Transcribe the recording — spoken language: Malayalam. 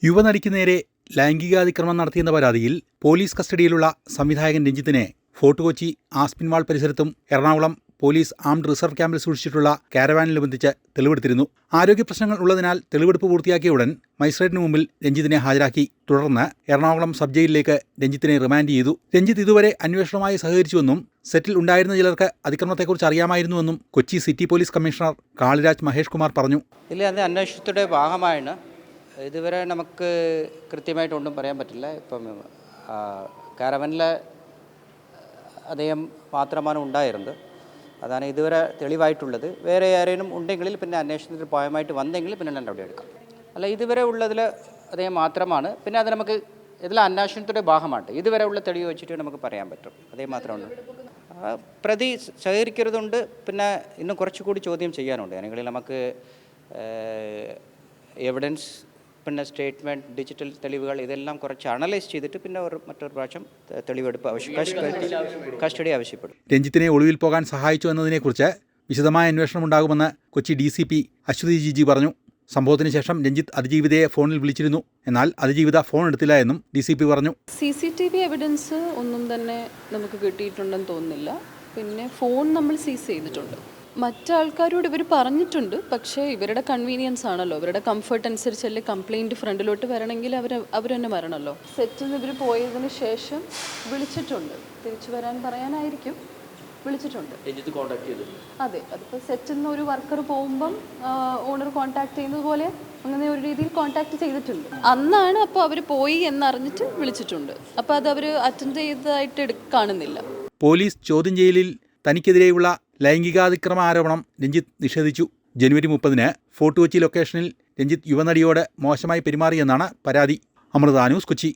യുവനടിക്ക് നേരെ ലൈംഗികാതിക്രമം നടത്തിയെന്ന പരാതിയിൽ പോലീസ് കസ്റ്റഡിയിലുള്ള സംവിധായകൻ രഞ്ജിത്തിനെ ഫോർട്ട് കൊച്ചി ആസ്പിൻവാൾ പരിസരത്തും എറണാകുളം പോലീസ് ആംഡ് റിസർവ് ക്യാമ്പിൽ സൂക്ഷിച്ചിട്ടുള്ള കാരവാനിൽ ബന്ധിച്ച് തെളിവെടുത്തിരുന്നു. ആരോഗ്യ പ്രശ്നങ്ങൾ ഉള്ളതിനാൽ തെളിവെടുപ്പ് പൂർത്തിയാക്കിയ ഉടൻ മജിസ്ട്രേറ്റിന് മുമ്പിൽ രഞ്ജിത്തിനെ ഹാജരാക്കി. തുടർന്ന് എറണാകുളം സബ് ജയിലിലേക്ക് രഞ്ജിത്തിനെ റിമാൻഡ് ചെയ്തു. രഞ്ജിത്ത് ഇതുവരെ അന്വേഷണവുമായി സഹകരിച്ചുവെന്നും സെറ്റിൽ ഉണ്ടായിരുന്ന ചിലർക്ക് അതിക്രമത്തെക്കുറിച്ച് അറിയാമായിരുന്നുവെന്നും Kochi city police commissioner Kaliraj Mahesh Kumar പറഞ്ഞു. അത് അന്വേഷണത്തിന്റെ ഭാഗമാണ്. ഇതുവരെ നമുക്ക് കൃത്യമായിട്ടൊന്നും പറയാൻ പറ്റില്ല. ഇപ്പം കാരവനിൽ അദ്ദേഹം മാത്രമാണ് ഉണ്ടായിരുന്നത്. അതാണ് ഇതുവരെ തെളിവായിട്ടുള്ളത്. വേറെ ആരെങ്കിലും ഉണ്ടെങ്കിൽ പിന്നെ അന്വേഷണത്തിൽ ഭാഗമായിട്ട് വന്നെങ്കിൽ പിന്നെ നടപടി എടുക്കാം. അല്ല, ഇതുവരെ ഉള്ളതിൽ അദ്ദേഹം മാത്രമാണ്. പിന്നെ അത് നമുക്ക് ഇതിൽ അന്വേഷണത്തിൻ്റെ ഭാഗമാണ്. ഇതുവരെ ഉള്ള തെളിവ് വെച്ചിട്ട് നമുക്ക് പറയാൻ പറ്റും. അദ്ദേഹം മാത്രമാണ്. പ്രതി സഹകരിക്കരുതുണ്ട്. പിന്നെ ഇന്നും കുറച്ചുകൂടി ചോദ്യം ചെയ്യാനുണ്ട്. അല്ലെങ്കിൽ നമുക്ക് എവിഡൻസ്, പിന്നെ സ്റ്റേറ്റ്മെൻറ്റ്, ഡിജിറ്റൽ തെളിവുകൾ ഇതെല്ലാം കുറച്ച് അനലൈസ് ചെയ്തിട്ട് പിന്നെ മറ്റൊരു പ്രാവശ്യം തെളിവെടുപ്പ് കസ്റ്റഡി ആവശ്യപ്പെടും. രഞ്ജിത്തിനെ ഒളിവിൽ പോകാൻ സഹായിച്ചു എന്നതിനെക്കുറിച്ച് വിശദമായ അന്വേഷണം ഉണ്ടാകുമെന്ന് കൊച്ചി DCP അശ്വതി ജിജി പറഞ്ഞു. സംഭവത്തിന് ശേഷം രഞ്ജിത്ത് അതിജീവിതയെ ഫോണിൽ വിളിച്ചിരുന്നു. എന്നാൽ അതിജീവിത ഫോൺ എടുത്തില്ല എന്നും DCP പറഞ്ഞു. CCTV എവിഡൻസ് ഒന്നും തന്നെ നമുക്ക് കിട്ടിയിട്ടുണ്ടെന്ന് തോന്നുന്നില്ല. പിന്നെ ഫോൺ നമ്മൾ സീസ് ചെയ്തിട്ടുണ്ട്. മറ്റാൾക്കാരോട് ഇവർ പറഞ്ഞിട്ടുണ്ട്. പക്ഷേ ഇവരുടെ കൺവീനിയൻസ് ആണല്ലോ, ഇവരുടെ കംഫർട്ട് അനുസരിച്ചല്ലേ കംപ്ലയിൻറ്റ് ഫ്രണ്ടിലോട്ട് വരണമെങ്കിൽ അവർ തന്നെ വരണമല്ലോ. സെറ്റിൽ നിന്ന് ഇവർ പോയതിന് ശേഷം വിളിച്ചിട്ടുണ്ട്. തിരിച്ചു വരാൻ പറയാനായിരിക്കും വിളിച്ചിട്ടുണ്ട്. അതെ, അതിപ്പോൾ സെറ്റിൽ നിന്ന് ഒരു വർക്കർ പോകുമ്പം ഓണർ കോൺടാക്ട് ചെയ്യുന്നത് പോലെ അങ്ങനെ ഒരു രീതിയിൽ കോൺടാക്ട് ചെയ്തിട്ടുണ്ട്. അന്നാണ് അപ്പോൾ അവർ പോയി എന്നറിഞ്ഞിട്ട് വിളിച്ചിട്ടുണ്ട്. അപ്പോൾ അത് അവർ അറ്റൻഡ് ചെയ്തതായിട്ട് കാണുന്നില്ല. പോലീസ് ചോദ്യം ചെയ്യലിൽ തനിക്കെതിരെയുള്ള ലൈംഗികാതിക്രമ ആരോപണം രഞ്ജിത്ത് നിഷേധിച്ചു. ജനുവരി 30 ഫോർട്ട് കൊച്ചി ലൊക്കേഷനിൽ രഞ്ജിത്ത് യുവനടിയോട് മോശമായി പെരുമാറിയെന്നാണ് പരാതി. അമൃത ന്യൂസ്, കൊച്ചി.